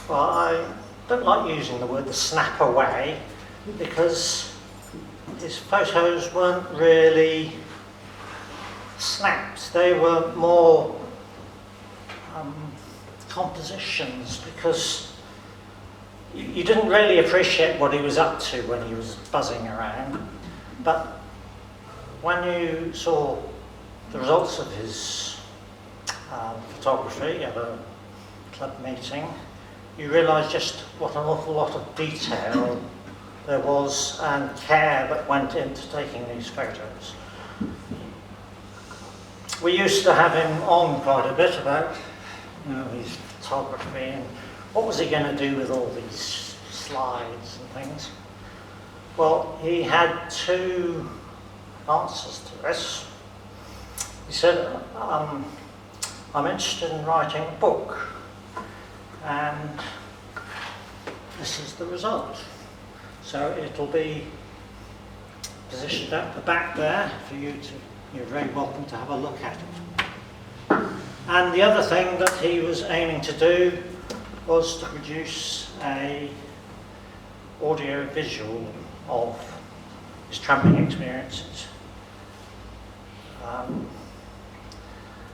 Well, I don't like using the word "the snap away" because his photos weren't really snaps. They were more compositions, because you didn't really appreciate what he was up to when he was buzzing around. But when you saw the results of his photography at a club meeting, you realised just what an awful lot of detail there was and care that went into taking these photos. We used to have him on quite a bit about, his photography and what was he going to do with all these slides and things. Well, he had two answers to this. He said, I'm interested in writing a book, and this is the result. So it'll be positioned at the back there for you to, you're very welcome to have a look at it. And the other thing that he was aiming to do was to produce a audio visual of his tramping experiences.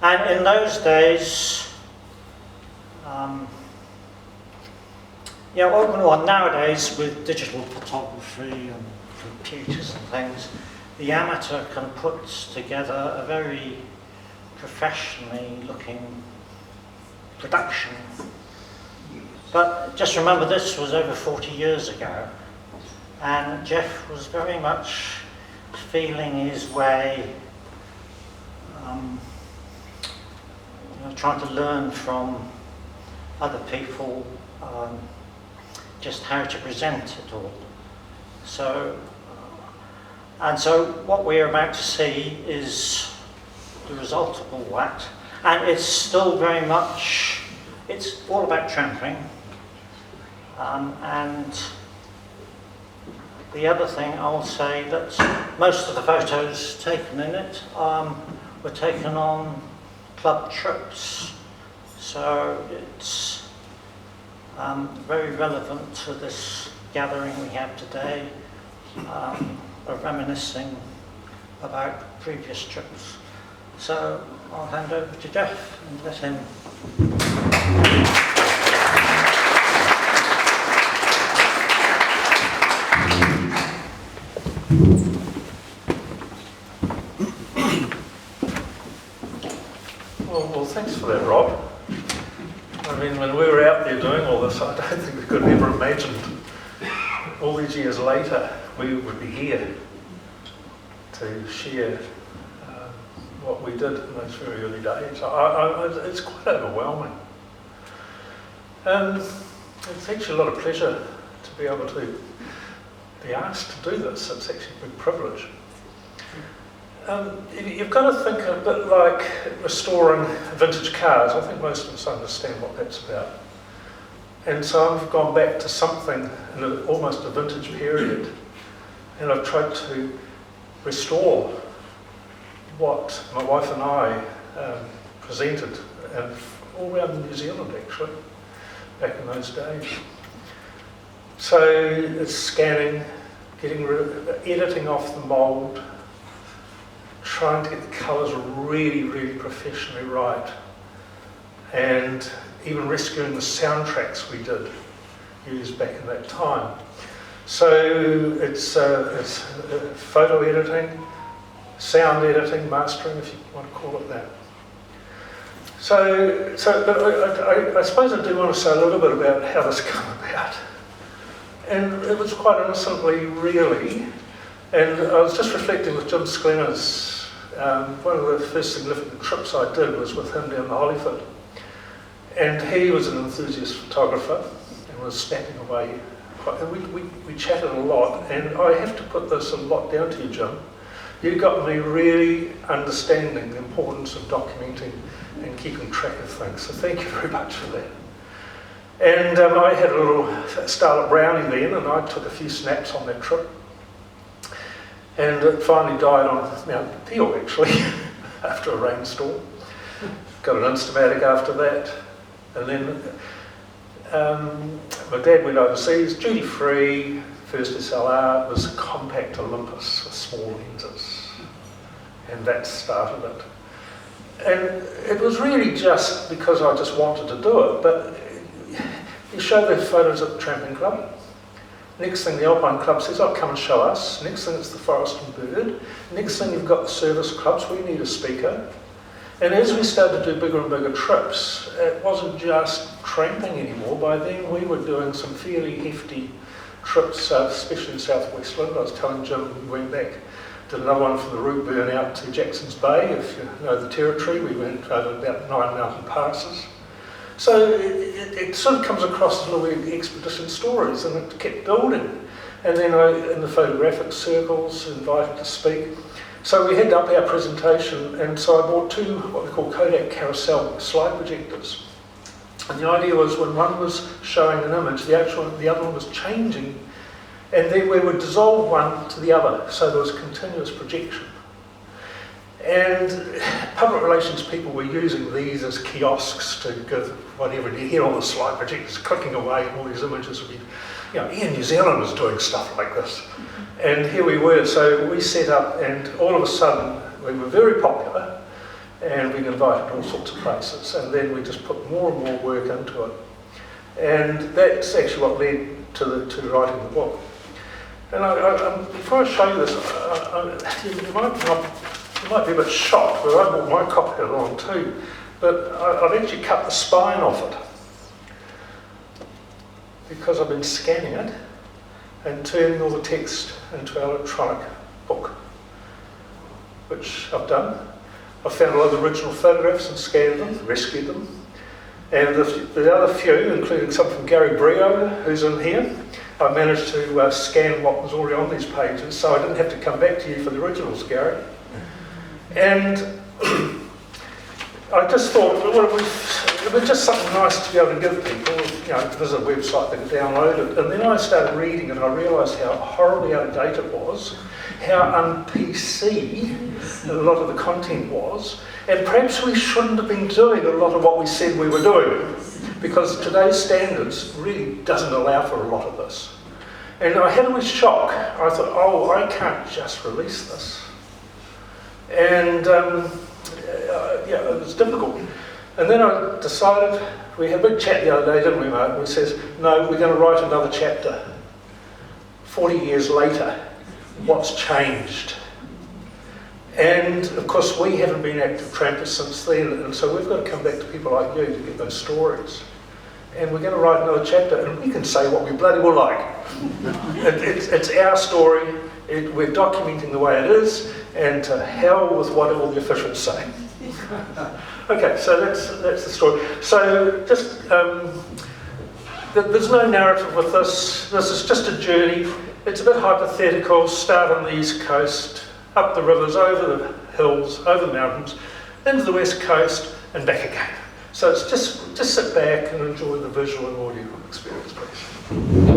And in those days, nowadays with digital photography and computers and things, the amateur can put together a very professionally looking production. But just remember, this was over 40 years ago, and Geoff was very much feeling his way, trying to learn from other people just how to present it all. So what we're about to see is the result of all that, and it's still very much, it's all about tramping. And the other thing I'll say, that most of the photos taken in it were taken on club trips, so it's very relevant to this gathering we have today, of reminiscing about previous trips. So I'll hand over to Geoff and let him. Well, thanks for that, Rob. I mean, when we were out there doing all this, I don't think we could have ever imagined all these years later we would be here to share what we did in those very early days. It's quite overwhelming. It's actually a lot of pleasure to be able to be asked to do this. It's actually a big privilege. You've got to think a bit like restoring vintage cars. I think most of us understand what that's about. And so I've gone back to something in almost a vintage period, and I've tried to restore what my wife and I presented all around New Zealand, actually, back in those days. So it's scanning, editing off the mould, trying to get the colours really, really professionally right, and even rescuing the soundtracks we did use back in that time. So it's photo editing, sound editing, mastering, if you want to call it that. But I suppose I do want to say a little bit about how this came about. And it was quite innocently, really. And I was just reflecting with Jim Sklenner's, one of the first significant trips I did was with him down the Hollyford. And he was an enthusiast photographer and was snapping away. And we chatted a lot, and I have to put this a lot down to you, Jim. You got me really understanding the importance of documenting and keeping track of things, so thank you very much for that. And I had a little Starlet Brownie then, and I took a few snaps on that trip. And it finally died on Mount Peel, actually, after a rainstorm. Got an Instamatic after that. And then My dad went overseas, duty free, first SLR, it was a compact Olympus with small lenses, and that started it. And it was really just because I just wanted to do it, but you show the photos at the Tramping Club. Next thing the Alpine Club says, oh, come and show us. Next thing it's the Forest and Bird. Next thing you've got the service clubs, we need a speaker. And as we started to do bigger and bigger trips, it wasn't just tramping anymore. By then we were doing some fairly hefty trips, especially in South Westland. I was telling Jim, we went back, did another one from the route burn out to Jackson's Bay. If you know the territory, we went over about 9 mountain passes. So it sort of comes across as little expedition stories, and it kept building. And then I, in the photographic circles, invited to speak. So we had up our presentation, and so I bought 2 what we call Kodak carousel slide projectors. And the idea was when one was showing an image, the other one was changing, and then we would dissolve one to the other, so there was continuous projection. And public relations people were using these as kiosks to give whatever, and you hear all the slide projectors clicking away, and all these images would be, you know, Ian New Zealand was doing stuff like this. And here we were, so we set up, and all of a sudden we were very popular, and we invited all sorts of places, and then we just put more and more work into it. And that's actually what led to writing the book. And before I show you this, you might be a bit shocked, but I brought my copy along too, but I've actually cut the spine off it because I've been scanning it and turning all the text into an electronic book, which I've done. I've found a lot of original photographs and scanned them, rescued them. And the other few, including some from Gary Brio, who's in here, I managed to scan what was already on these pages, so I didn't have to come back to you for the originals, Gary. And I just thought, well, it was just something nice to be able to give people, you know, visit a website, they could download it. And then I started reading it and I realised how horribly out of date it was, how un-PC a lot of the content was, and perhaps we shouldn't have been doing a lot of what we said we were doing, because today's standards really doesn't allow for a lot of this. And I had a wee shock. I thought, oh, I can't just release this. And yeah, it was difficult. And then I decided, we had a big chat the other day, didn't we, Mark? We says, no, we're going to write another chapter. 40 years later, what's changed? And of course, we haven't been active trampers since then, and so we've got to come back to people like you to get those stories. And we're going to write another chapter, and we can say what we bloody well like. It's our story. We're documenting the way it is, and to hell with what all the officials say. Okay, so that's the story. So just there's no narrative with this. This is just a journey. It's a bit hypothetical. Start on the East Coast, up the rivers, over the hills, over the mountains, into the West Coast, and back again. So it's just sit back and enjoy the visual and audio experience, please.